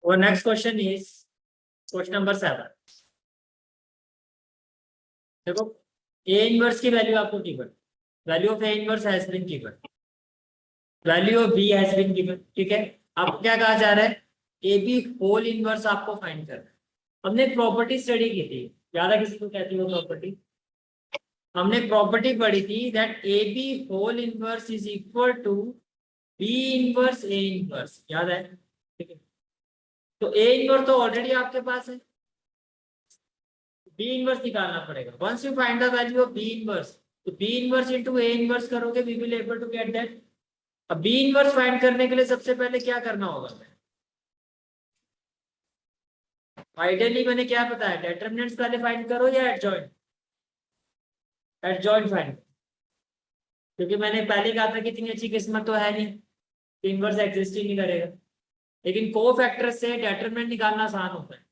Our next question is question number 7. देखो A inverse की value आपको गिवन, value of A inverse has been given, value of B has been given. ठीक है, आपको क्या कहा जा रहा है, AB होल इनवर्स आपको फाइंड करना है। हमने प्रॉपर्टी स्टडी की थी, याद है किसी को कहती है वो प्रॉपर्टी? हमने प्रॉपर्टी पढ़ी थी that AB whole inverse is equal to B inverse A inverse, याद है? ठीक है, तो A इनवर्स तो ऑलरेडी आपके पास है, B इनवर्स निकालना पड़ेगा। Once you find the value of B inverse, तो B inverse into A inverse करोगे, we will able to get that. अब B इनवर्स फाइंड करने के लिए सबसे पहले क्या करना होगा? आइडियली मैंने क्या बताया, डिटरमिनेंट्स पहले फाइंड करो या एडजॉइंट? एडजॉइंट फाइंड, क्योंकि मैंने पहले कहा था कि इतनी अच्छी किस्मत तो है नहीं, तो इनवर्स एग्जिस्ट ही नहीं करेगा। लेकिन कोफैक्टर से डिटरमिनेंट निकालना आसान होता है,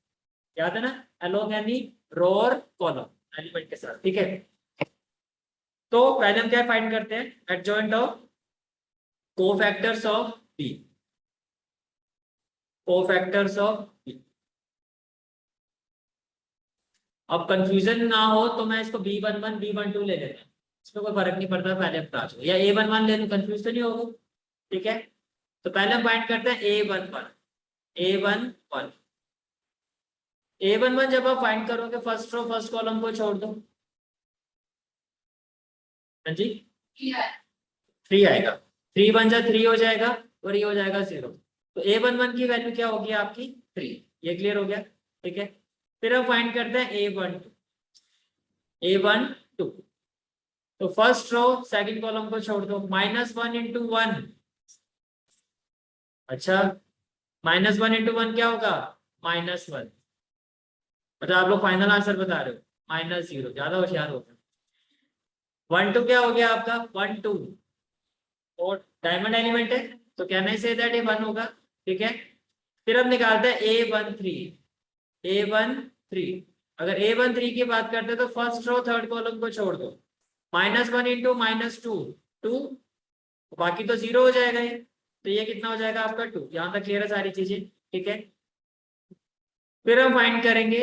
याद है ना, अलोंग एनी रो और कॉलम एलिमेंट के साथ। ठीक है, तो पहले हम क्या फाइंड करते हैं, adjoint of cofactors of B, cofactors of B. अब कंफ्यूजन ना हो तो मैं इसको B11 B12 ले लेता हूँ, इसमें कोई फर्क नहीं पड़ता, पहले बता दो, या A11 ले लूं, कंफ्यूज तो नहीं होगा। ठीक है, तो पहले हम फाइंड करते हैं A11। A11 A11 जब आप फाइंड करोगे फर्स्ट रो फर्स्ट कॉलम को छोड़ दो, हाँ जी, 3 आएगा, 3 1 जा 3 हो जाएगा और ये हो जाएगा 0। तो A11 की वैल्यू क्या होगी आपकी 3। ये क्लियर हो गया? ठीक है, फिर हम फाइंड करते हैं A12। तो फर्स्ट रो सेकंड कॉलम को छोड़ दो, -1 इंटू 1। अच्छा, -1 इंटू 1 क्या होगा? -1। मतलब आप लोग फाइनल आंसर बता रहे हो, -0, ज्यादा होशियार होगा। 1 2 क्या हो गया आपका? 1 2, और डायमंड एलिमेंट है तो कहना ही से दैट ये 1 होगा। ठीक है, फिर हम निकालते हैं A13। अगर A13 की बात करते हैं तो फर्स्ट रो थर्ड कॉलम को छोड़ दो, -1 इंटू -2 2, बाकी तो 0 हो जाएगा ये, तो ये कितना हो जाएगा आपका 2। यहां तक क्लियर है सारी चीजें? ठीक है, फिर हम फाइंड करेंगे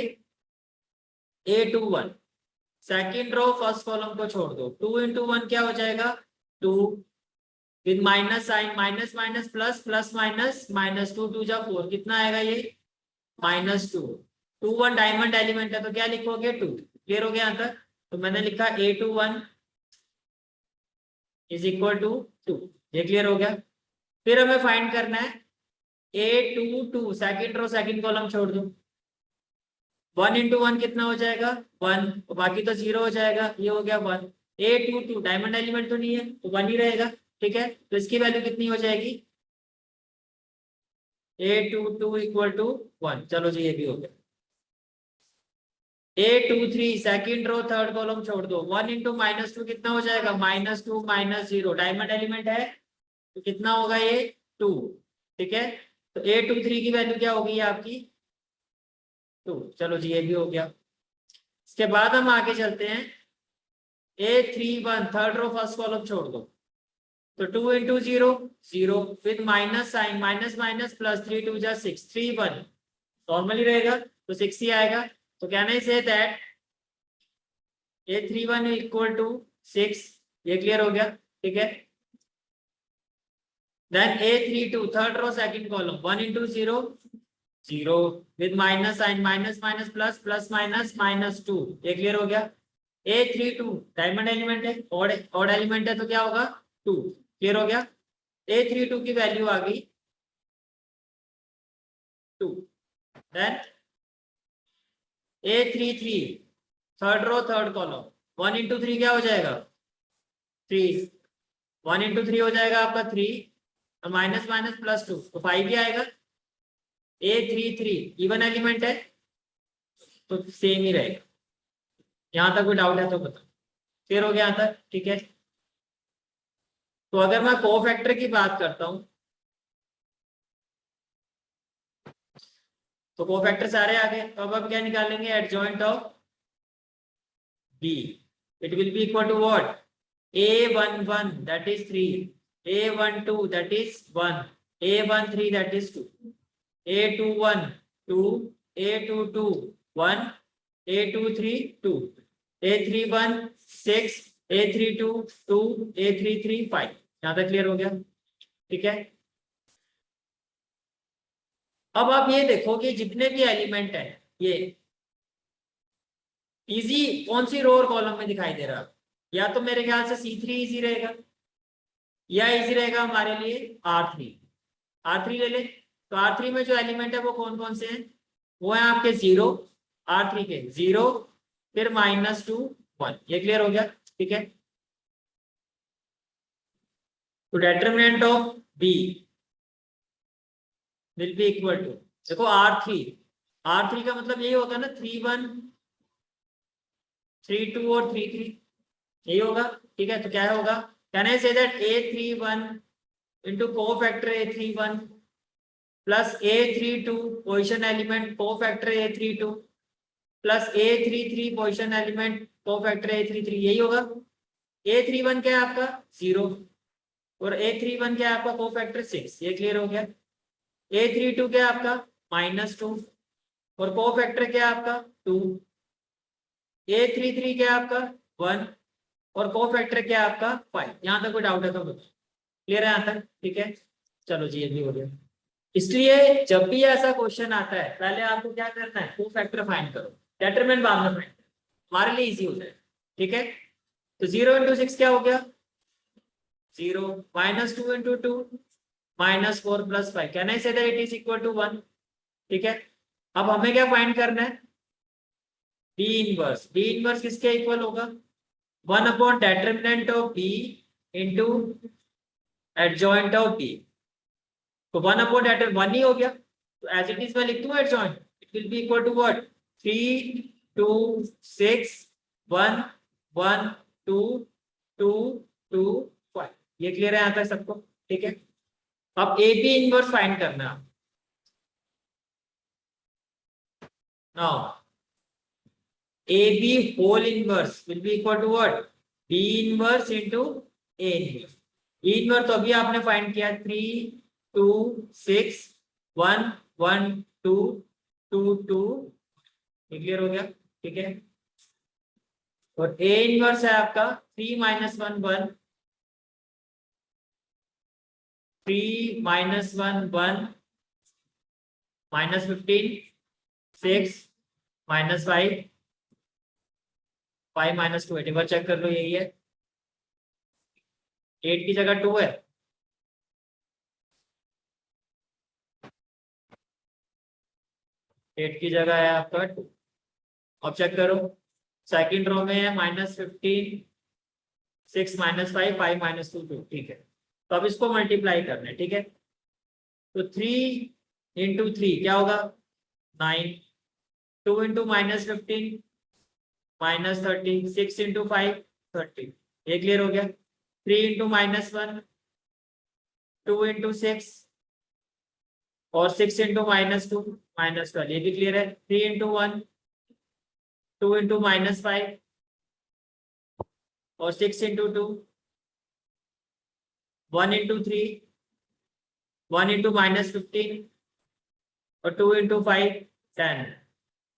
A21, second row first column को छोड़ दो, 2 इंटू 1 क्या हो जाएगा? 2, with minus sign, minus minus plus, plus minus, -2 2 जा 4, कितना आएगा ये? -2। 2 1 डायमंड एलिमेंट है तो क्या लिखोगे? 2। क्लियर हो गया यहाँ तक? तो मैंने लिखा A21 इज इक्वल टू 2। ये क्लियर हो गया? फिर हमें फाइंड करना है A22, second row second column छोड़ दो, 1 इंटू 1 कितना हो जाएगा? 1, बाकी तो 0 हो जाएगा, ये हो गया 1। A22 डायमंड एलिमेंट तो नहीं है तो 1 ही रहेगा। ठीक है, तो इसकी वैल्यू कितनी हो जाएगी? A22 equal to 1। चलो जी, ये भी हो गया। A23 second row third column छोड़ दो, 1 इंटू -2 कितना हो जाएगा? -2 -0, डायमंड एलिमेंट है तो कितना होगा ये? 2। ठीक है, तो A23 की वैल्यू क्या होगी आपकी? 2। चलो जी, ये भी हो गया। इसके बाद हम आगे चलते हैं, A31 third row first column छोड़ दो, तो 2 into 0 0, with minus sign, minus minus plus, 3 2 जा 6, 3 1 नॉर्मली रहेगा तो 6 ही आएगा। तो कहने say that A31 equal to 6। ये क्लियर हो गया? ठीक है, then A32 third row second column, 1 into 0 0, with minus sign, minus minus plus, plus minus -2। ये क्लियर हो गया? A32 डायमंड एलिमेंट है, ऑड एलिमेंट है तो क्या होगा? 2। क्लियर हो गया? A32 की वैल्यू आ गई 2। Then A33 third row third column, 1 into 3 क्या हो जाएगा? 3, 1 इंटू 3 हो जाएगा आपका 3, और माइनस माइनस प्लस 2 तो 5 ही आएगा। A33 इवन एलिमेंट है तो सेम ही रहेगा। यहां तक कोई डाउट है तो बताओ? क्लियर हो गया यहाँ तक? ठीक है, तो अगर मैं कोफैक्टर की बात करता हूं तो कोफैक्टर सारे आ गए, तो अब हम क्या निकालेंगे? Adjoint of B, it will be equal to what? A11 that is 3, A12 that is 1, A13 that is 2। A21 2, A22 1, A23 2, A31 6, A32 2, A33 5। यहां तक क्लियर हो गया? ठीक है। अब आप ये देखो कि जितने भी एलिमेंट है ये इजी कौन सी रो और कॉलम में दिखाई दे रहा है? या तो मेरे ख्याल से C3 इजी रहेगा, या इजी रहेगा हमारे लिए R3। R3 ले ले। तो R3 में जो एलिमेंट है वो कौन कौन से हैं? वो है आपके 0, R3 के 0, फिर -2 1। ये क्लियर हो गया? ठीक है। तो determinant of B will be equal to, देखो R3 का मतलब यही होता है ना 3 1 3 2 और 3 3, यही होगा। ठीक है। तो क्या होगा? Can I say that A31 into cofactor A31 plus A32 position element cofactor A32 plus A33 position element cofactor A33, यही होगा। A31 क्या है आपका 0 और A31 क्या है आपका कोफैक्टर 6। ये क्लियर हो गया। A32 क्या है आपका -2 और कोफैक्टर क्या है आपका 2। A33 क्या है आपका 1 और कोफैक्टर क्या है आपका 5। यहां तक कोई डाउट है तो क्लियर है यहां तक? ठीक है। चलो जी, ये भी हो गया। इसलिए जब भी ऐसा क्वेश्चन आता है पहले आपको क्या करना है? कोफैक्टर फाइंड करो, डिटरमिनेंट बाद में फाइंड करो, हमारे लिए इजी हो जाए। ठीक है। तो 0 इंटू 6 क्या हो गया? 0, -2 into 2 -4 plus 5। Can I say that it is equal to 1? ठीक है। अब हमें क्या फाइंड करना है? बी इनवर्स किसके इक्वल होगा? 1 upon determinant of B into adjoint of B. तो 1 अपॉन डेटर 1 ही हो गया, तो एज इट इज मैं लिख दूं adjoint, it will be equal to what? 3 2 6 1 1 2 2 2 5। ये क्लियर है यहां तक सबको? ठीक है। अब ए बी इनवर्स फाइंड करना है। Now A B whole inverse will be equal to what? B inverse into A inverse. B inverse तो अभी आपने फाइंड किया 3 2 6 1 1 2 2 2। क्लियर हो गया? ठीक है। और ए इनवर्स है आपका 3 -1 1, 3 -1 1, -15 6 -5 5 -2 8। एक बार चेक कर लो, यही है। 8 की जगह 2 है। 8 की जगह है आपका 2। अब चेक करो, सेकंड रो में है -15 6 -5 5 -2 2। ठीक है। तो अब इसको मल्टीप्लाई करना है। ठीक है। तो 3 इंटू 3 क्या होगा? 9। 2 इंटू -15 -30। 6 इंटू 5 30। ये क्लियर हो गया। 3 इंटू -1 2 इंटू 6 और 6 इंटू -2 -12। ये भी क्लियर है। 3 इंटू 1 2 इंटू -5 और 6 इंटू 2 1 इंटू 3 1 इंटू -15 और 2 इंटू 5 10।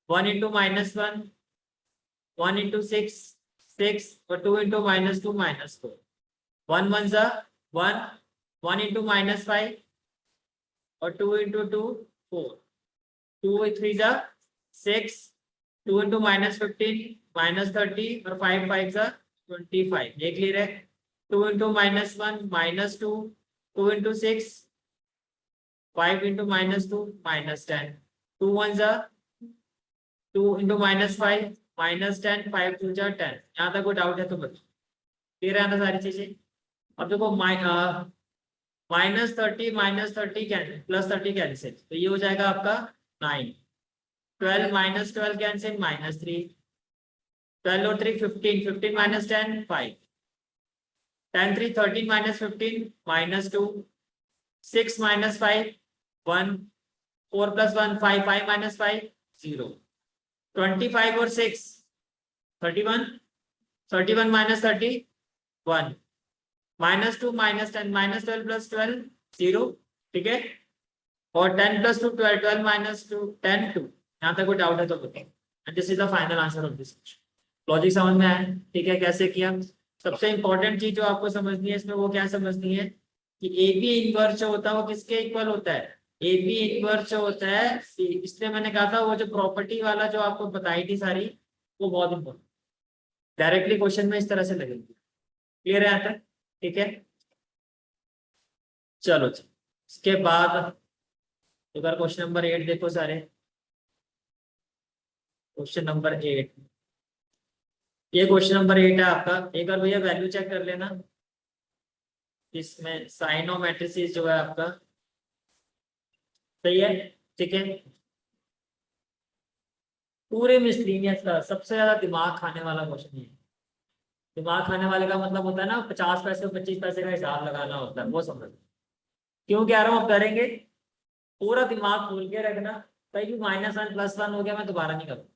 1 इंटू -1 1 इंटू 6 6 और 2 इंटू -2 -4। 1 1 जा 1 1 इंटू -5 और 2 इंटू 2 4। 2 3 जा 6 2 इंटू -15 -30 और 5 5 जा 25। ये क्लियर है। 2 इंटू -1 -2 2 इंटू 6 5 इंटू -2 -10। 2 1 जा 2 इंटू -5 -10 5 2 जा 10। यहाँ तक कोई डाउट है तो बताओ? क्लियर है ना सारी चीजें? अब देखो -30 -30 कैंसिल +30 कैंसिल, तो ये हो जाएगा आपका 9। 12 -12 कैंसिल -3। 12 और 3 15 15 -10 5। 10 3 13 -15 -2। 6 -5 1। 4 + 1 5 5 -5 0। 25 और 6 31। 31 -30 1। -2 -10 -12 + 12 0। ठीक है। और 10 + 2 12, 12 - 2 10 2। यहाँ तक कोई डाउट है तो बताओ। And this is the final answer of this. Logic समझ में आया? ठीक है, कैसे किया। सबसे इंपॉर्टेंट चीज जो आपको समझनी है इसमें वो क्या समझनी है कि ए बी इनवर्स जो होता है वो किसके इक्वल होता है, ए बी इनवर्स जो होता है इसलिए मैंने कहा था वो जो प्रॉपर्टी वाला जो आपको बताई थी सारी वो बहुत इंपॉर्टेंट, डायरेक्टली क्वेश्चन में इस तरह से लगेगी। क्लियर है यहाँ तक? ठीक है, चलो जी। इसके बाद एक बार क्वेश्चन नंबर 8 देखो सारे। क्वेश्चन नंबर 8, ये क्वेश्चन नंबर 8 है आपका। एक बार भैया वैल्यू चेक कर लेना इसमें। साइन ऑफ मैट्रिसेस जो है आपका सही है। ठीक है, पूरे मिसलिनियस का सबसे ज्यादा दिमाग खाने वाला क्वेश्चन है। दिमाग खाने वाले का मतलब होता है ना 50 पैसे 25 पैसे का हिसाब लगाना होता है, वो समझ। क्यों कह रहा हूँ, अब करेंगे। पूरा दिमाग खोल के रखना। कहीं भी -1 +1 हो गया मैं दोबारा नहीं करूँगा।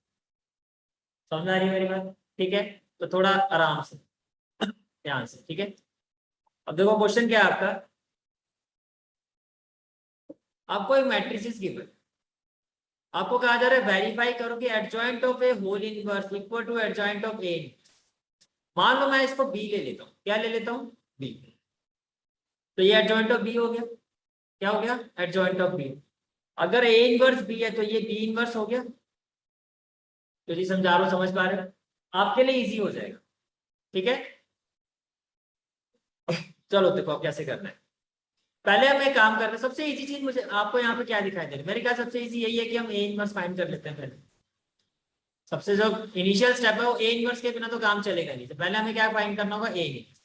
समझ आ रही है मेरी बात? ठीक है, तो थोड़ा आराम से ध्यान से। ठीक है, अब देखो क्वेश्चन क्या है आपका। आपको एक मैट्रिसेस गिवन, आपको कहा जा रहा है वेरीफाई करो कि adjoint of A whole inverse equal to adjoint of A. मान लो मैं इसको बी ले लेता हूँ, क्या ले लेता हूँ, बी। तो ये एडजॉइंट ऑफ बी हो गया। क्या हो गया, एडजॉइंट ऑफ बी। अगर ए इनवर्स बी है तो ये बी इनवर्स हो गया। तो जी समझा रहा हूं, समझ पा रहे हो? आपके लिए इजी हो जाएगा। ठीक है, चलो देखो अब कैसे करना है। पहले हम एक काम कर रहे हैं, सबसे इजी चीज मुझे आपको यहाँ पे क्या दिखाई दे रहा है, मेरे ख्याल सबसे इजी यही है कि हम ए इनवर्स फाइंड कर लेते हैं पहले। सबसे जो इनिशियल स्टेप है वो ए इनवर्स के बिना तो काम चलेगा नहीं। तो पहले हमें क्या फाइंड करना होगा, ए इनवर्स।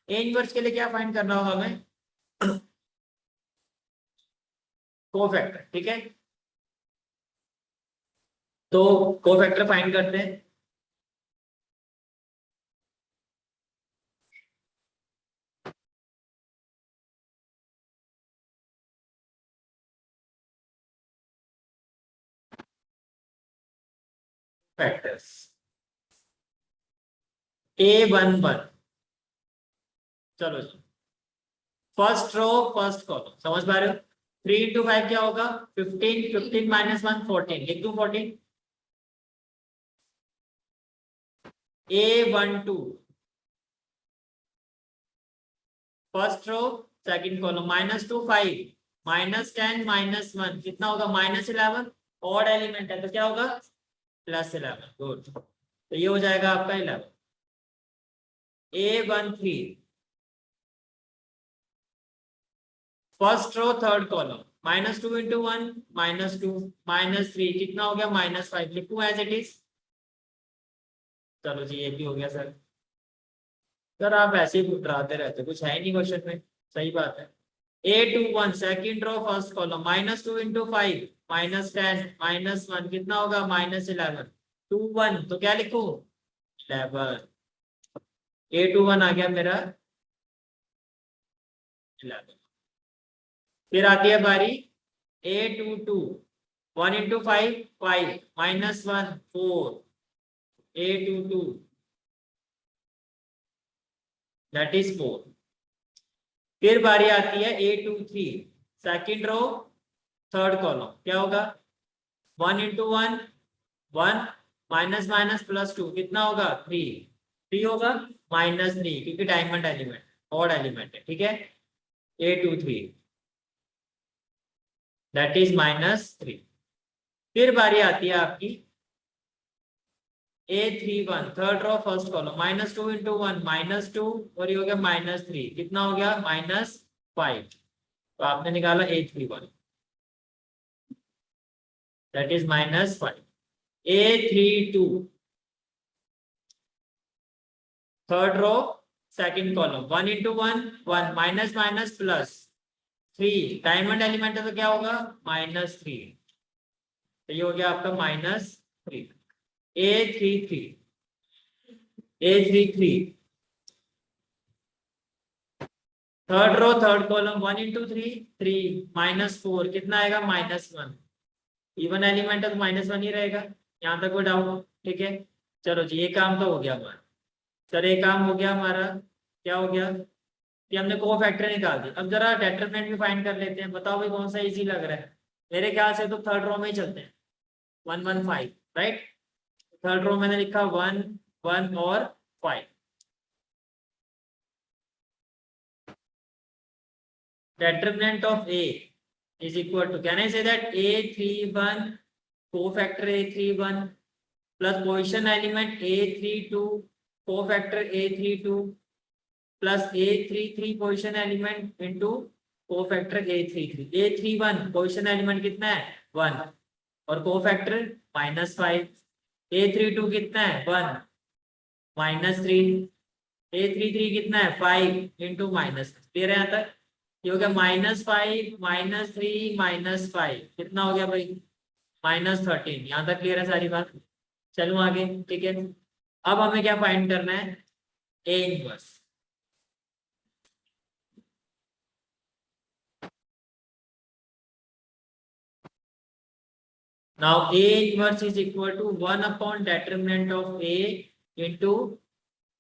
ए इनवर्स के लिए क्या फाइंड करना होगा हमें, कोफैक्टर। ठीक है, तो कोफैक्टर फाइंड करते हैं। Factors A11। चलो जी, फर्स्ट रो फर्स्ट कॉलम समझ पा रहे हो। 3 × 5 क्या होगा, 15, 15 - 1 14, लिख दूं 14। A12 first row second column, -2 5 -10 -1 कितना होगा, -11। ऑड एलिमेंट है तो क्या होगा, +11। गुड, तो ये हो जाएगा आपका 11। A13 first row third column, -2 × 1 -2 -3 कितना हो गया, -5। लिखूं एज इट इज। चलो जी, ये भी हो गया सर। सर आप ऐसे ही डराते रहते, कुछ है ही नहीं क्वेश्चन में। सही बात है। A21 second row first column, -2 × 5 -10 -1 कितना होगा, -11। 21 तो क्या लिखूं, 11। A21 आ गया मेरा 11। फिर आती है बारी A22 1 × 5 5 -1 4। A22 that is 4। फिर बारी आती है A23 second row third column, क्या होगा, 1 × 1 1 -+2 कितना होगा, 3। 3 होगा -3 क्योंकि डायमंड एलिमेंट ऑड एलिमेंट है। ठीक है, A23 दैट इज -3। फिर बारी आती है आपकी A31 third row first column, -2 × 1 -2 और ये हो गया -3 कितना हो गया, -5। तो आपने निकाला A31 that is -5। A32 third row second column, 1 × 1 1 -+3 diamond element है तो क्या होगा, -3। तो ये हो गया आपका -3। A33 third row third column, 1 × 3 3 -4 कितना आएगा, -1। इवन एलिमेंट है तो -1 ही रहेगा। यहाँ तक कोई डाउट? ठीक है, चलो जी, ये काम तो हो गया हमारा। सर एक काम हो गया हमारा, क्या हो गया कि हमने कोफैक्टर निकाल दिया। अब जरा डेटरमिनेंट भी फाइंड कर लेते हैं। बताओ भाई कौन सा इजी लग रहा है। मेरे ख्याल से तो थर्ड रो में ही चलते हैं, 115, राइट। थर्ड रो मैंने लिखा 1 1 और 5। determinant of A is equal to, can I say that A31 cofactor A31 plus position element A32 cofactor A32 plus A33 position element into cofactor A33। A31 position element कितना है 1 और cofactor -5। A32 कितना है 1 -3। A33 कितना है 5 into minus, clear है यहाँ तक। ये हो गया -5 -3 -5 कितना हो गया भाई -13। यहाँ तक क्लियर है सारी बात। चलो आगे, ठीक है। अब हमें क्या फाइंड करना है, A inverse. Now A inverse is equal to 1 upon determinant of A into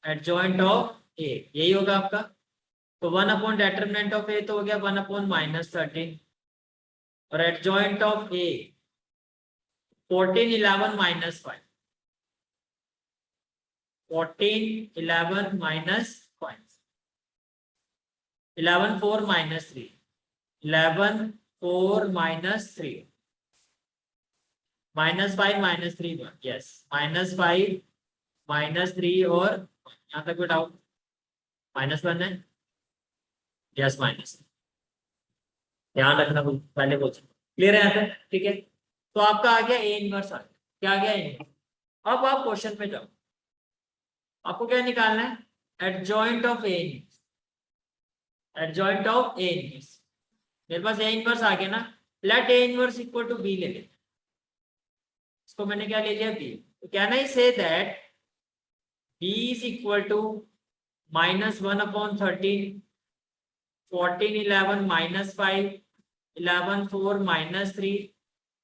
adjoint of A, यही होगा आपका। तो 1 अपॉन डेटरमिनेंट ऑफ ए तो हो गया 1 अपॉन -13 और एडजॉइंट ऑफ ए 14 11 -5, 14 11 -5, 11 4 -3, 11 4 -3, -5 -3 1, यस -5 -3 और यहाँ तक कोई डाउट, -1 है, यस माइनस, ध्यान रखना पहले बोल, क्लियर है यहाँ तक, ठीक है। तो आपका आ गया ए इनवर्स, आ गया क्या, आ गया ए इनवर्स। अब आप क्वेश्चन पे जाओ, आपको क्या निकालना है, adjoint of A inverse, adjoint of A inverse. मेरे पास ए इनवर्स आ गया ना, let A inverse equal to B ले लेते, इसको मैंने क्या ले लिया बी। तो can I say that B is equal to -1 upon 13, 14 11 -5, 11 4 -3,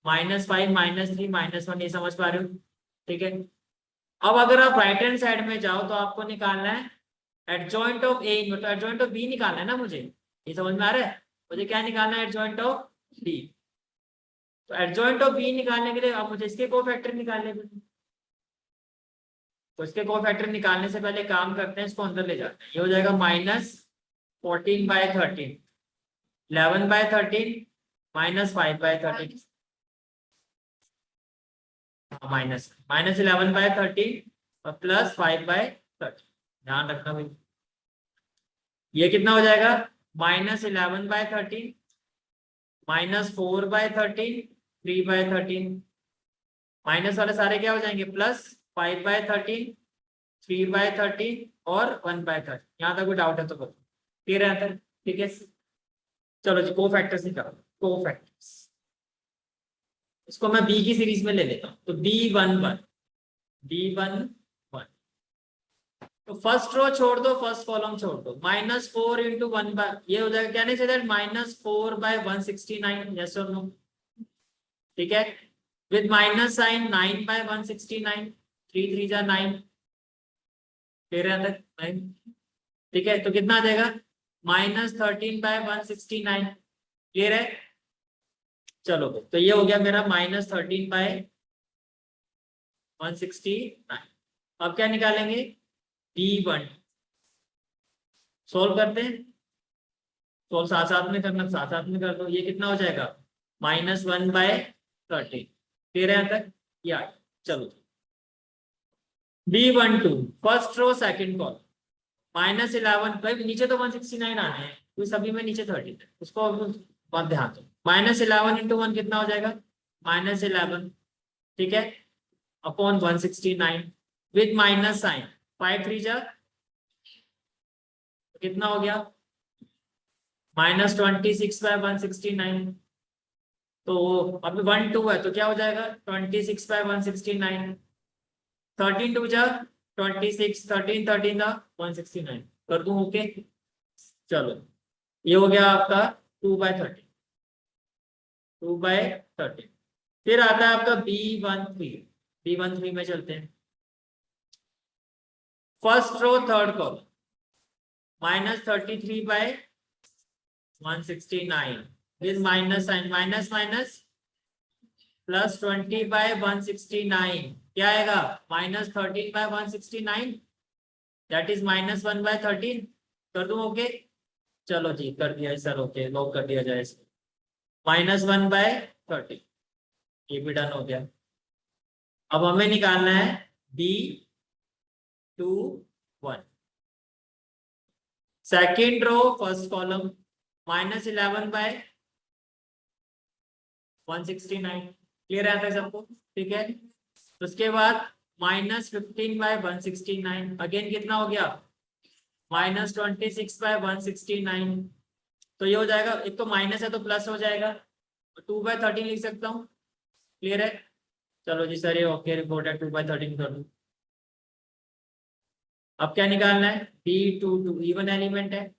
-5 -3 -1, ये समझ पा रहे हो, ठीक है। अब अगर आप राइट हैंड साइड में जाओ तो आपको निकालना है एडजॉइंट ऑफ ए, मतलब एडजॉइंट ऑफ बी निकालना है ना मुझे, ये समझ में आ रहा है। मुझे क्या निकालना है, एडजॉइंट ऑफ बी। तो एडजॉइंट ऑफ बी निकालने के लिए अब मुझे इसके कोफैक्टर निकालने हैं। तो इसके कोफैक्टर निकालने से पहले काम करते हैं, इसको अंदर ले जाते हैं। ये हो जाएगा -14/13, 11/13 -5/13, -11/13 और +5/13। ध्यान रखना भाई, ये कितना हो जाएगा, -11/13 -4/13 3/13, माइनस वाले सारे क्या हो जाएंगे +5/13 3/13 और 1/13। यहाँ तक कोई डाउट है तो बताओ, क्लियर है यहाँ तक, ठीक है। चलो जी कोफैक्टर्स निकालो, कोफैक्टर्स, इसको मैं बी की सीरीज में ले लेता हूँ। तो B11 तो फर्स्ट रो छोड़ दो, फर्स्ट कॉलम छोड़ दो, -4 इंटू 1 ये हो जाएगा, क्या नहीं से दैट -4/169, यस और नो, ठीक है। विद माइनस साइन 9/169, 3 3 जा 9, क्लियर है तक 9, ठीक है। तो कितना आ जाएगा -13/169, क्लियर है। चलो तो ये हो गया मेरा -13/169। अब क्या निकालेंगे, B1 सोल्व करते हैं, सोल्व साथ साथ में करना, साथ साथ में कर दो। ये कितना हो जाएगा -1/13, क्लियर है यहाँ तक, या चलो B12 first row second column -11, भाई नीचे तो 169 आने हैं, तो सभी में नीचे 13 है, उसको मत ध्यान दो। -11 इंटू 1 कितना हो जाएगा -11, ठीक है, अपॉन 169 विद माइनस साइन 5 3 जा कितना हो गया -26/169। तो अभी 1 2 है तो क्या हो जाएगा 26/169, 13 2 जा 26, 13 13 था 169, कर दूं ओके। चलो ये हो गया आपका 2/13, 2/13। फिर आता है आपका B13 में चलते हैं, first row third column -33/169 with minus sign, minus minus plus 20/169 क्या आएगा, -13/169, दैट इज -1/13। कर दूं ओके? चलो जी कर दिया सर, ओके लॉक कर दिया जाए इसको, -1/13, ये भी डन हो गया। अब हमें निकालना है B21, second row first column, -11/169, clear आता है सबको? ठीक है, उसके बाद -15/169, अगेन कितना हो गया, -26/169, तो ये हो जाएगा, एक तो माइनस है तो प्लस हो जाएगा, 2/13 लिख सकता हूँ, क्लियर है? चलो जी सर ये ओके रिपोर्ट है, 2/13 कर दूं। अब क्या निकालना है, B22 इवन एलिमेंट है,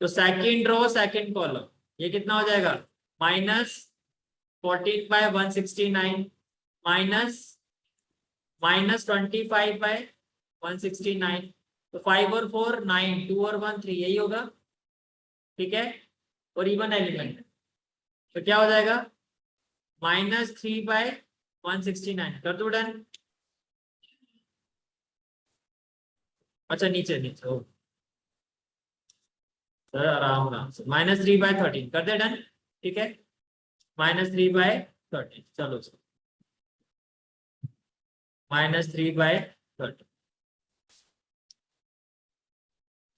तो सेकेंड रो सेकेंड कॉलम, ये कितना हो जाएगा, -14/169 -25/169, तो 5 और 4 9, 2 और 1 3, यही होगा, ठीक है, और इवन एलिमेंट, तो क्या हो जाएगा, -3/169, कर दो डन। अच्छा नीचे नीचे हो सर, आराम आराम से, -3/13 कर दे डन, ठीक है, -3/13, चलो सर, -3/13,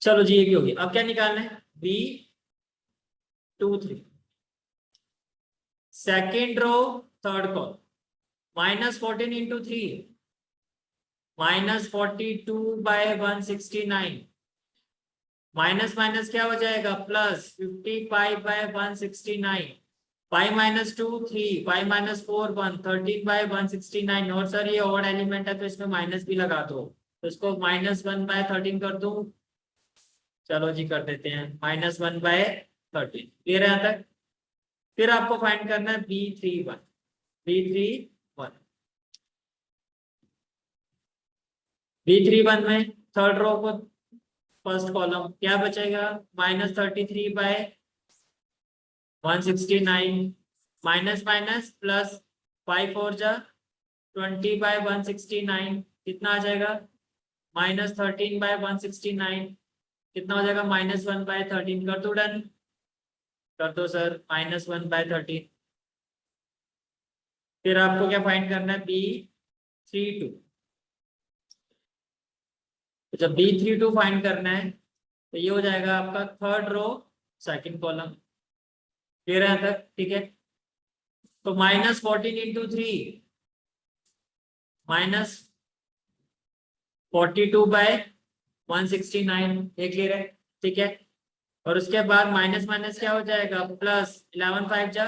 चलो जी ये भी होगी। अब क्या निकालना है, B23, second row third column, -14 into 3, -42/169, minus minus क्या हो जाएगा, प्लस 55/169, 5 - 2 3, 5 - 4 1, 13/169, और सर ये ऑड एलिमेंट है तो इसमें माइनस भी लगा दो, तो इसको -1/13 कर दूं, चलो जी कर देते हैं, -1/13, क्लियर है यहाँ तक? फिर आपको फाइंड करना है B31, B31, B31 में थर्ड रो को फर्स्ट कॉलम क्या बचेगा, -33/169, माइनस माइनस प्लस 5 4 जा 20/169, कितना आ जाएगा, -13/169, कितना हो जाएगा, -1/13, कर दो डन, कर दो सर, -1/13। फिर आपको क्या फाइंड करना है, B32, तो जब B32 फाइंड करना है तो ये हो जाएगा आपका third row second column, clear है तक? ठीक है, तो -14 इंटू 3, -42/169, ये क्लियर है, ठीक है, और उसके बाद माइनस माइनस क्या हो जाएगा, प्लस 11 5 जा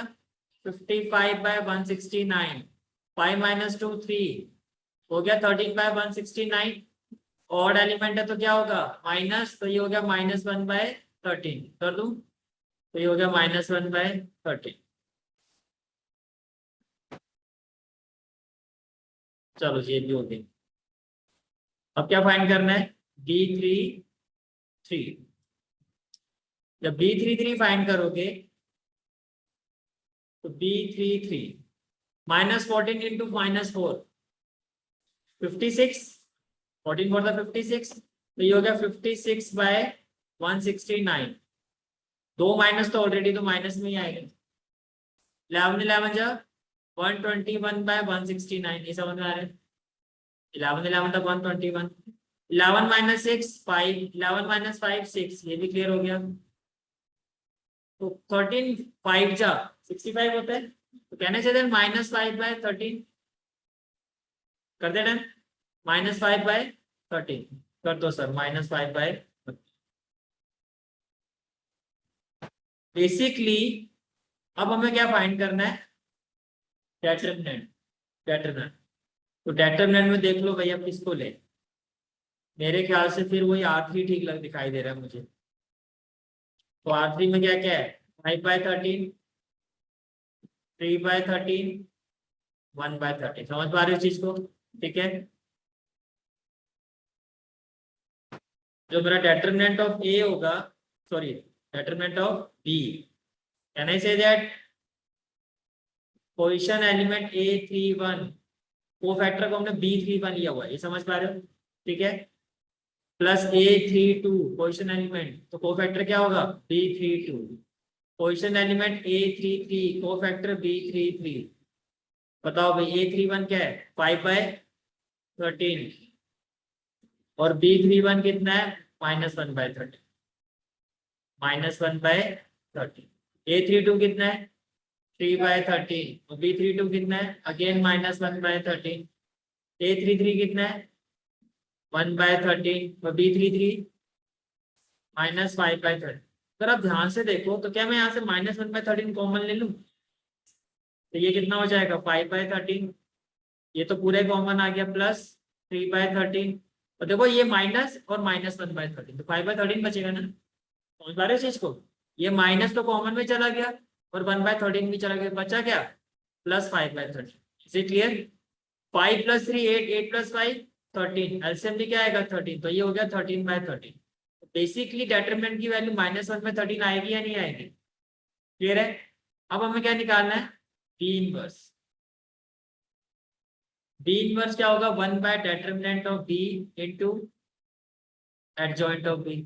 55/169, 5 - 2 3, हो गया 13/169, ऑड एलिमेंट है तो क्या होगा, माइनस, तो ये हो गया -1/13, कर दूं, तो ये हो गया -1/13, चलो ये भी हो गई। अब क्या फाइंड करना है, B33, जब B33 फाइंड करोगे तो B33 -14 इंटू -4, 56, 14 4 था 56, तो ये हो गया 56/169, दो माइनस तो ऑलरेडी तो माइनस में ही आएगा, 11 11 जा 121/169, ये समझ में आ रहा है, 11 11 तक 121, 11 - 6 5, 11 - 5 6, ये भी क्लियर हो गया, तो 13 5 जा 65 होता है, तो कहने से -5/13, कर दे डन, -5/13, कर दो सर, -5/13, बेसिकली अब हमें क्या फाइंड करना है, डेटर्मिनेंट, डेटर्मिनेंट, तो डेटर्मिनेंट में देख लो भैया किसको ले, मेरे ख्याल से फिर वही R3 ठीक लग दिखाई दे रहा है मुझे, तो R3 में क्या क्या है, 5/13, 3/13, 1/13, समझ पा रहे हो चीज को? ठीक है, जो मेरा डेटर्मिनेंट ऑफ ए होगा, sorry determinant of B, can I say that position element A31 को फैक्टर को हमने B31 लिया हुआ है, ये समझ पा रहे हो? ठीक है, प्लस A32 पोजिशन एलिमेंट, तो को फैक्टर क्या होगा? B32। पोजिशन एलिमेंट A33 को फैक्टर B33। बताओ भाई A31 क्या है? 5/13 और B31 कितना है? -1/13। -1/13। A32 कितना है? 3/13 और B32 कितना है? अगेन -1/13। A33 कितना है? 1/13 और B33 -5/13। अगर आप ध्यान से देखो तो क्या मैं यहाँ से -1/13 कॉमन ले लूँ? तो ये कितना हो जाएगा? 5/13। ये तो पूरे कॉमन आ गया, प्लस 3/13। और देखो ये माइनस और -1/13, तो 5/13 बचेगा ना? समझ पा रहे हो इस चीज को? ये माइनस तो कॉमन में चला गया और 1/13 भी चला गया, बचा क्या? Plus 5/13। Is it clear? 5 + 3 8, 8 + 5 13, LCM भी क्या आएगा? 13, तो ये हो गया 13/13। बेसिकली डेटरमिनेंट की वैल्यू -1/13 आएगी या नहीं आएगी? क्लियर है? अब हमें क्या निकालना है? B inverse. बी इनवर्स क्या होगा? One by determinant of B into adjoint of B.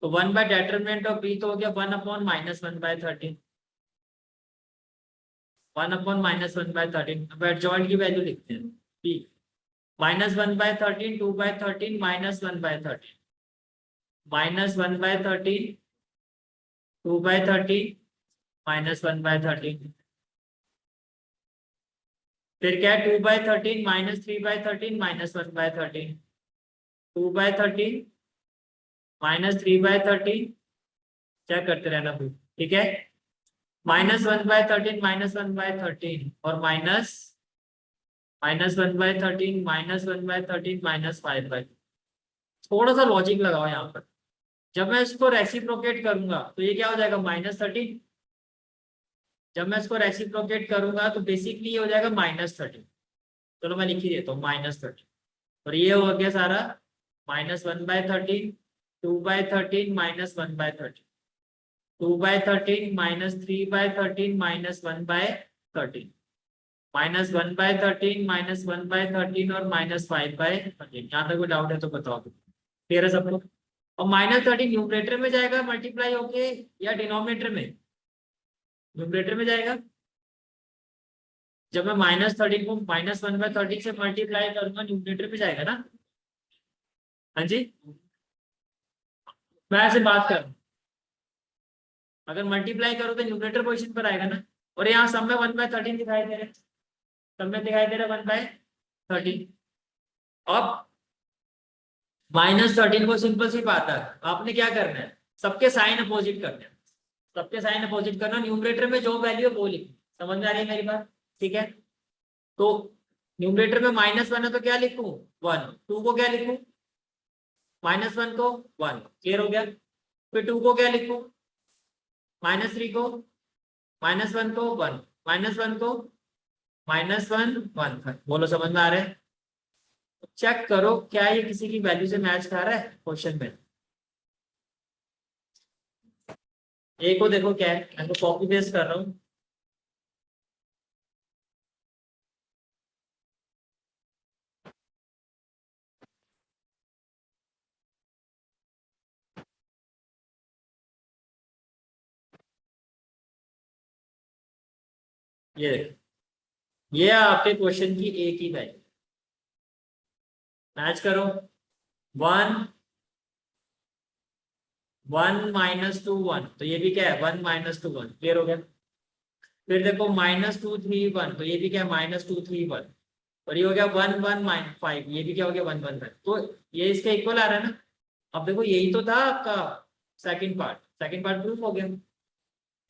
तो 1/डेटरमिनेंट ऑफ बी तो हो गया 1/-1/13। 1/-1/13। अब एडजॉइंट की वैल्यू लिखते हैं बी। -1/13, 2/13, -1/13, -1/13, 2/13, -1/13। फिर क्या है? 2/13, -3/13, -1/13, 2/13, -3/13। क्या करते रहना फिर, ठीक है? -1/13, -1/13 और -1/13, -1/13, -5/13। थोड़ा सा लॉजिक लगाओ यहाँ पर। जब मैं इसको रेसिप्रोकेट करूंगा तो ये क्या हो जाएगा? -13। जब मैं इसको रेसिप्रोकेट करूंगा तो बेसिकली ये हो जाएगा -13। चलो मैं लिख ही देता हूँ -13। और ये हो गया सारा -1/13, 2/13, -1/13, 2/13, -3/13, -1/13, -1/13, -1/13 और -5/13। यहाँ तक कोई डाउट है तो बताओ। क्लियर है सबको? और -13 न्यूमरेटर में जाएगा मल्टीप्लाई होके या डिनोमिनेटर में? न्यूमरेटर में जाएगा। जब मैं -13 को -1/13 से मल्टीप्लाई करूंगा न्यूमरेटर में जाएगा ना? हाँ जी, मैं ऐसे बात कर, अगर मल्टीप्लाई करो तो न्यूमरेटर पोजीशन पर आएगा ना? और यहाँ सब में 1/13 दिखाई दे रहे हैं, सब में दिखाई दे रहा है 1/13। अब -13 को सिंपल सी बात है, आपने क्या करना है? सबके साइन अपोजिट करना है। सबके साइन अपोजिट करना, न्यूमरेटर में जो वैल्यू है वो लिखना। समझ में आ रही है मेरी बात? ठीक है, तो न्यूमरेटर में -1 है तो क्या लिखूं? 1। 2 को क्या लिखूं? -1 को 1। क्लियर हो गया? फिर 2 को क्या लिखूं? -3 को, -1 को 1, -1 को -1 1। बोलो समझ में आ रहा है? चेक करो क्या ये किसी की वैल्यू से मैच कर रहा है क्वेश्चन में। ए को देखो क्या है, मैं तो कॉपी पेस्ट कर रहा हूँ। ये देखो, ये आपके क्वेश्चन की ए की वैल्यू। मैच करो। 1 1 -2 1, तो ये भी क्या है? 1 -2 1। क्लियर हो गया? फिर देखो -2 3 1, तो ये भी क्या है? -2 3 1। और ये हो गया 1 1 -5, ये भी क्या हो गया? 1 1 5। तो ये इसके इक्वल आ रहा है ना? अब देखो यही तो था आपका second part. Second part proof हो गया।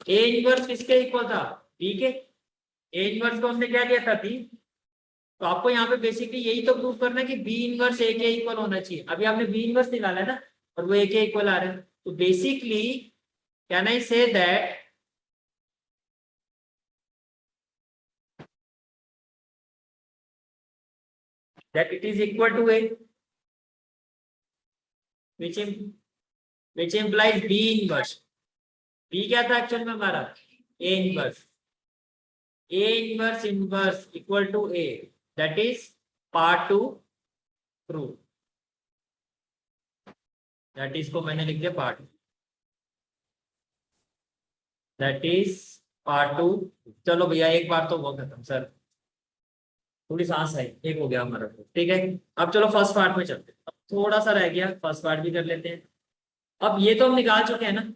ए इनवर्स किसके इक्वल था? बी के। ए इनवर्स को हमने क्या दिया था? बी। तो आपको यहाँ पे बेसिकली यही तो प्रूफ करना है कि बी इनवर्स ए के इक्वल होना चाहिए। अभी आपने बी इनवर्स निकाला है ना, और वो ए के इक्वल आ रहा है। तो basically can I say that it is equal to A, which which implies B inverse. B क्या था एक्चुअल में हमारा? A inverse. A inverse inverse equal to A, that is part to prove, that is को मैंने लिख दिया part, that is part two. चलो भैया एक बार तो वो खत्म सर, थोड़ी सांस आई, एक हो गया हमारा तो, ठीक है। अब चलो फर्स्ट पार्ट में चलते हैं, अब थोड़ा सा रह गया, फर्स्ट पार्ट भी कर लेते हैं। अब ये तो हम निकाल चुके हैं ना,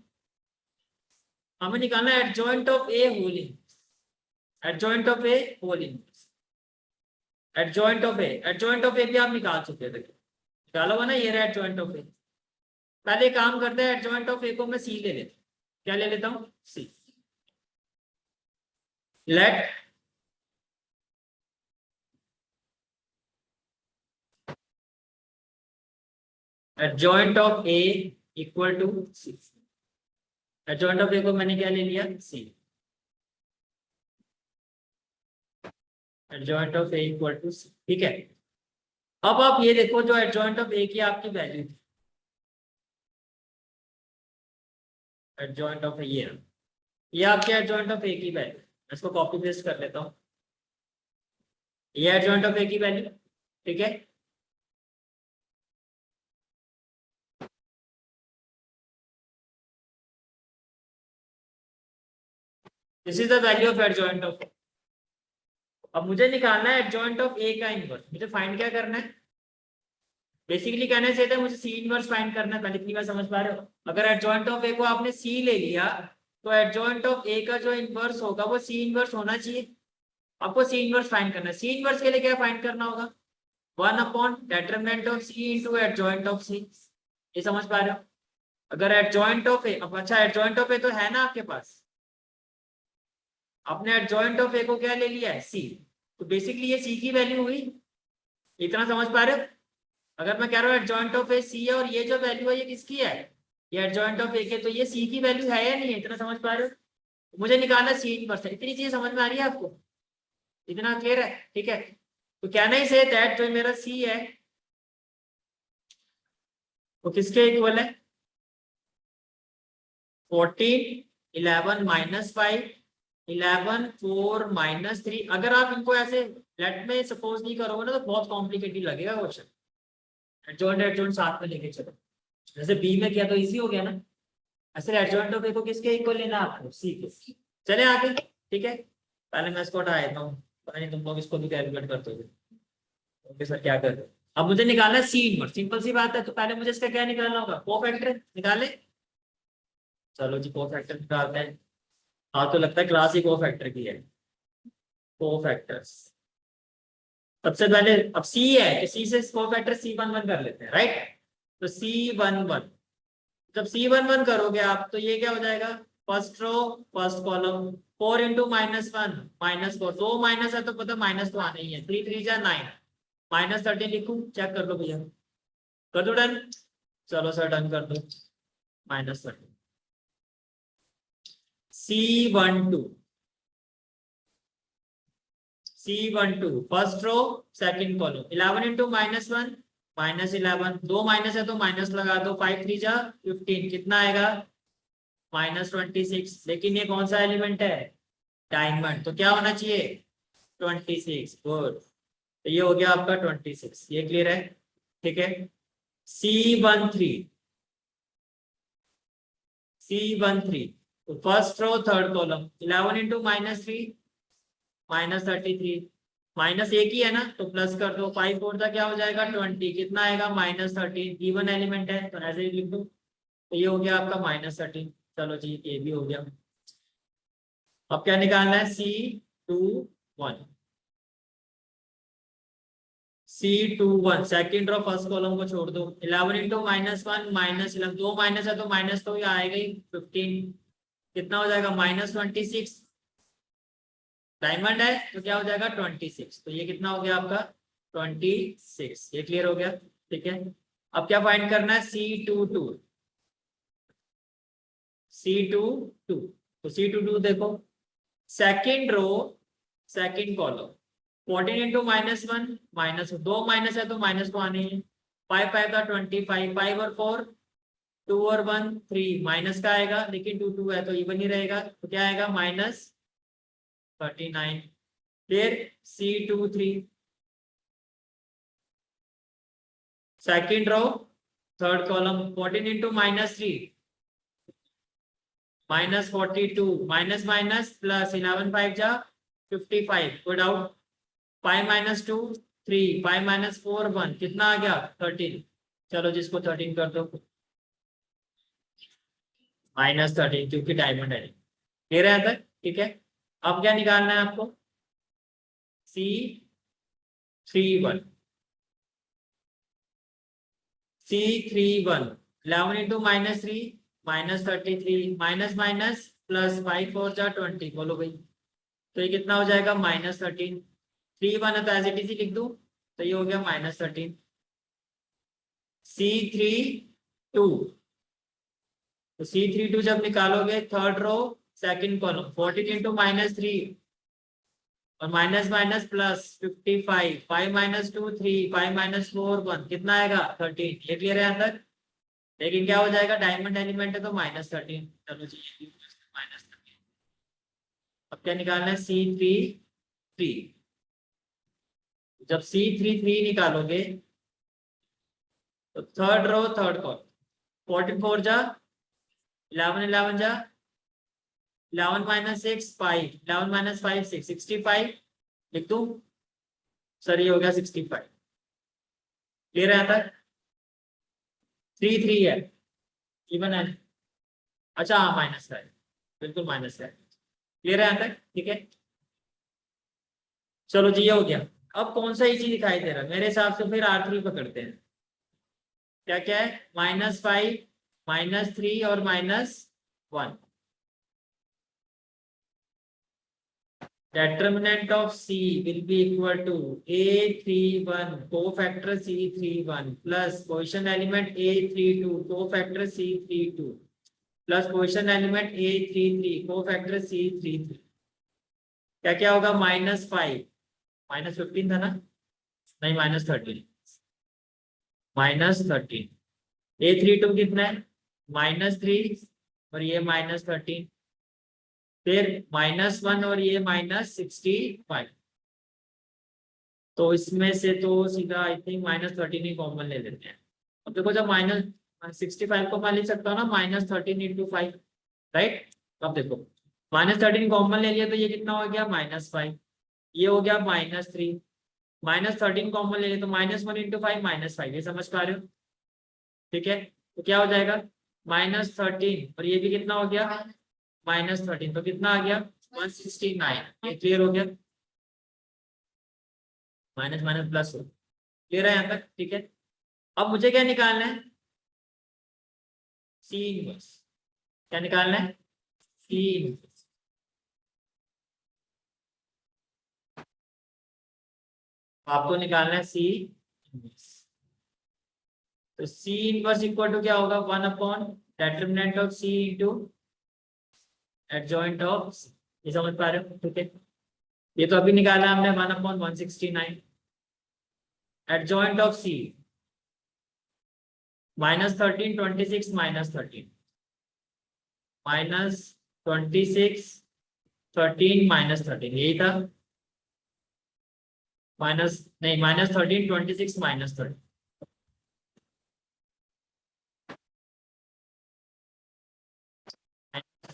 हमें निकालना है adjoint of A whole inverse, adjoint of A whole inverse, adjoint of A भी आप निकाल चुके थे, निकालो हुआ ना, ये रहा एडजॉइंट ऑफ ए। पहले काम करते हैं, एडजॉइंट ऑफ ए को मैं सी ले लेता हूँ, क्या ले लेता हूँ, C. Let adjoint of A equal to C, adjoint of A को मैंने क्या ले लिया, C, adjoint of A equal to C, ठीक है। अब आप ये देखो, जो एडजॉइंट ऑफ ए की आपकी वैल्यू थी, एडजॉइंट ऑफ ए ये आपके एडजॉइंट ऑफ ए की वैल्यू, इसको कॉपी पेस्ट कर लेता हूँ, ये एडजॉइंट ऑफ ए की वैल्यू, ठीक है। This is the value of adjoint of. अब मुझे निकालना है एडजॉइंट ऑफ ए का इनवर्स, मुझे फाइंड क्या करना है, बेसिकली कहने से था मुझे सी इनवर्स फाइंड करना है, पहले इतनी बार समझ पा रहे हो। अगर एडजॉइंट ऑफ ए को आपने सी ले लिया, तो एडजॉइंट ऑफ ए का जो इनवर्स होगा वो सी इनवर्स होना चाहिए। आपको सी इनवर्स फाइंड करना है, सी इनवर्स के लिए क्या फाइंड करना होगा, one by determinant of C into adjoint of C, ये समझ पा रहे हो। अगर एडजॉइंट ऑफ ए, अब अच्छा एडजॉइंट ऑफ ए तो है ना आपके पास, आपने एडजॉइंट ऑफ ए को क्या ले लिया है, सी, तो बेसिकली ये सी की वैल्यू हुई, इतना समझ पा रहे हो। अगर मैं कह रहा हूँ एडजॉइंट ऑफ ए सी है, और ये जो वैल्यू है ये किसकी है, ये एडजॉइंट ऑफ ए के, तो ये सी की वैल्यू है या नहीं है, इतना समझ पा रहे हो। मुझे निकालना सी इनवर्स है, इतनी चीज समझ में आ रही है आपको, इतना क्लियर है, ठीक है। तो कहना ही से दैट जो मेरा सी है वो किसके इक्वल है, 14 11 -5 11 4 -3। अगर आप इनको ऐसे लेट में सपोज नहीं करोगे ना, तो बहुत कॉम्प्लिकेटेड लगेगा क्वेश्चन, एडजॉइंट एडजॉइंट साथ में लेके चलो, जैसे बी में किया तो इजी हो गया ना। ऐसे एडजॉइंट ऑफ ए को किसके इक्वल लेना आपको, सी के। चले आगे, ठीक है। पहले मैं इसको हटा देता हूँ, पता नहीं तुम लोग इसको भी कैलकुलेट करते हो, ओके सर क्या कर रहे हो। अब मुझे निकालना है सी इनवर्स, सिंपल सी बात है, तो पहले मुझे इसका क्या निकालना होगा, कोफैक्टर निकाले। चलो जी कोफैक्टर निकालते हैं, हाँ तो लगता है क्लास ही कोफैक्टर की है, कोफैक्टर्स। सबसे पहले अब सी है, तो सी से कोफैक्टर C11 कर लेते हैं, राइट। तो C11, जब C11 करोगे आप, तो ये क्या हो जाएगा, first row first column, 4 into -1 -4, दो माइनस है तो पता माइनस तो आना ही है, 3 3 जा 9, -13 लिखूं, चेक कर लो भैया, कर दो डन, चलो सर डन कर दो, -13। C12 first row second column, 11 into -1 -11, दो माइनस है तो माइनस लगा दो, 5 3 जा 15, कितना आएगा -26। लेकिन ये कौन सा एलिमेंट है, डायमंड, तो क्या होना चाहिए 26, गुड। तो ये हो गया आपका 26, ये क्लियर है, ठीक है। C13 तो first row third column, 11 into -3 -33, minus एक ही है ना तो प्लस कर दो, 5 4 का क्या हो जाएगा 20, कितना आएगा -13, इवन एलिमेंट है तो ऐसे ही लिख दो, तो ये हो गया आपका -13। चलो जी ये भी हो गया। अब क्या निकालना है, C21, C21 second row first column को छोड़ दो, 11 इंटू -1 -11, दो माइनस है तो माइनस तो आएगा ही, 15, कितना हो जाएगा -26, डायमंड है तो क्या हो जाएगा 26, तो ये कितना हो गया आपका 26, ये क्लियर हो गया, ठीक है। अब क्या फाइंड करना है, C22, तो C22 देखो, second row second column, 14 into -1 minus, दो माइनस है तो माइनस तो आने हैं, 5 5 का 25, 5 और 4 2 और 1 3, माइनस का आएगा, लेकिन 2 2 है तो इवन ही रहेगा, तो क्या आएगा 39, फिर C23 second row third column 14 into -3 -42 minus minus plus 11 5 जा 55 गुड आउट 5 - 2 3 5 - 4 1 कितना आ गया 13 चलो जिसको 13 कर दो -13 क्योंकि डायमंड है ये रहा था ठीक है। अब क्या निकालना है आपको C31 C31 11 into -3 -33 minus minus plus 5 4 जा 20 बोलो भाई तो ये कितना हो जाएगा -13 3 1 है तो एज इट इज लिख दूं तो ये हो गया -13 C32 तो C32 जब निकालोगे third row second column 14 into -3 और माइनस माइनस प्लस 55 5 - 2 3 5 - 4 1 कितना आएगा 13 ये क्लियर है अंदर लेकिन क्या हो जाएगा डायमंड एलिमेंट है तो -13 चलो जी -13 अब क्या निकालना है C33 जब C33 निकालोगे तो थर्ड रो थर्ड कॉलम 44 जा 11 11 जा 11 - 6 5 11 - 5 6 65 लिख दूं सर ये हो गया 65 क्लियर है आता 3 3 है इवन है अच्छा हाँ माइनस का है बिल्कुल माइनस का है क्लियर है आता ठीक है चलो जी ये हो गया। अब कौन सा इजी दिखाई दे रहा है मेरे हिसाब से फिर R3 पकड़ते हैं क्या क्या है -5 -3 और -1 determinant of C will be equal to A31 cofactor C31 plus position element A32 cofactor C32 plus position element A33 cofactor C33 क्या क्या होगा -5 -15 था ना नहीं -13 -13 A32 कितना है -3 और ये -13 फिर -1 और ये -65 तो इसमें से तो सीधा आई थिंक -13 ही कॉमन ले लेते हैं। अब देखो जब -65 को मैं ले सकता हूँ ना -13 × 5 राइट। अब देखो -13 कॉमन ले लिया तो ये कितना हो गया -5 ये हो गया -3 -13 कॉमन ले लिया तो -1 × 5 -5 ये समझ पा रहे हो ठीक है। तो क्या हो जाएगा -13 और ये भी कितना हो गया -13 तो कितना आ गया 169 ये क्लियर हो गया माइनस माइनस प्लस हो क्लियर है यहाँ तक ठीक है। अब मुझे क्या निकालना है C इनवर्स क्या निकालना है C इनवर्स आपको निकालना है C इनवर्स तो C इनवर्स इक्वल टू क्या होगा 1 determinant of C into adjoint of C ये समझ पा रहे हो ठीक है। ये तो अभी निकाला हमने 1/169 एडजॉइंट ऑफ C -13 26 -13 -26 13 -13 यही था माइनस नहीं -13 26 -13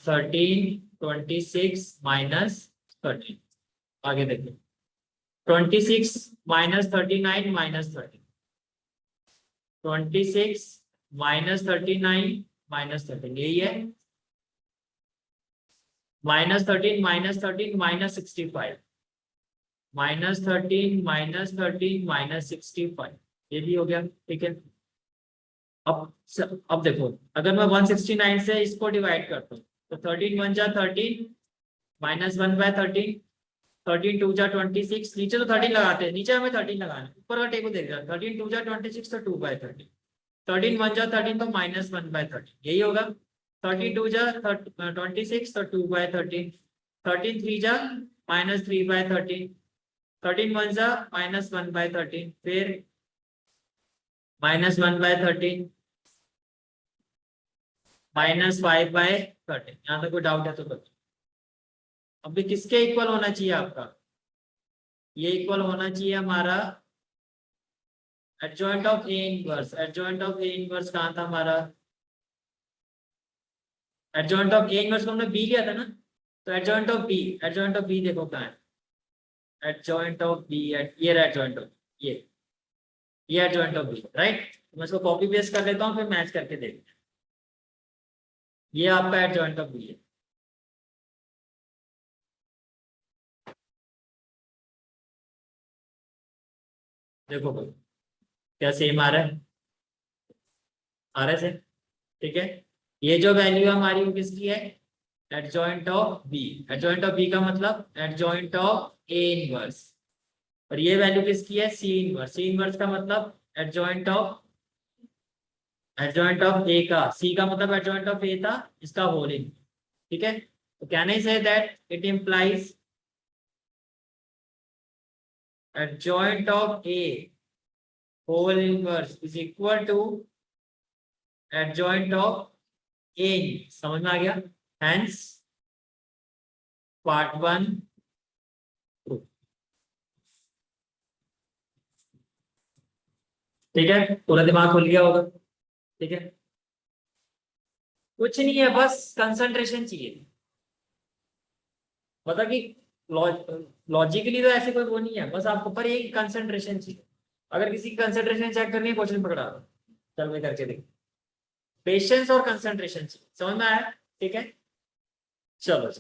13 26 -13 आगे देखो 26 -39 -13 26 -39 -13 यही है -13 -13 -65 -13 -13 -65 ये भी हो गया ठीक है। अब देखो अगर मैं 169 से इसको डिवाइड करता हूँ तो 13 1 जा 13 -1/13 13 2 जा 26 नीचे तो 13 लगाते हैं नीचे हमें 13 लगाना है ऊपर का टेबल देख रहा है 13 2 जा 26 तो 2/13 13 1 जा 13 तो -1/13 यही होगा 13 2 जा 26 तो 2/13 13 3 जा -3/13 13 1 जा -1/13 फिर -1/13 -5/13 यहाँ तक कोई डाउट है तो बताओ अभी किसके इक्वल होना चाहिए आपका, ये इक्वल होना चाहिए हमारा adjoint of A inverse. Adjoint of A inverse कहाँ था हमारा, एडजॉइंट ऑफ ए इनवर्स को हमने बी लिया था ना, तो adjoint of B, adjoint of B देखो कहाँ है, एडजॉइंट ऑफ बी, ये रहा एडजॉइंट ऑफ, ये एडजॉइंट ऑफ बी, राइट। मैं इसको कॉपी पेस्ट कर लेता हूँ, फिर मैच करके देखते हैं। ये आपका एडजॉइंट ऑफ बी है। देखो भाई क्या सेम आ रहा है, आ रहा है से, ठीक है। ये जो वैल्यू हमारी वो किसकी है, adjoint of B. Adjoint of B का मतलब एडजॉइंट ऑफ ए इनवर्स, और ये वैल्यू किसकी है, सी इनवर्स। सी इनवर्स का मतलब एडजॉइंट ऑफ ए का, सी का मतलब एडजॉइंट ऑफ ए था, इसका होल इन, ठीक है। तो can I say that it implies adjoint of A whole inverse is equal to adjoint of A, समझ में आ गया। हेंस पार्ट 1 ट्रू, ठीक है। पूरा दिमाग खुल गया होगा, ठीक है। कुछ नहीं है, बस कंसंट्रेशन चाहिए, मतलब कि लॉजिकली तो ऐसे कोई वो नहीं है, बस आपको पर एक कंसंट्रेशन चाहिए। अगर किसी की कंसंट्रेशन चेक करनी है, क्वेश्चन पकड़ा दो, चल मैं करके देख। पेशेंस और कंसंट्रेशन चाहिए, समझ में आया, ठीक है। चलो।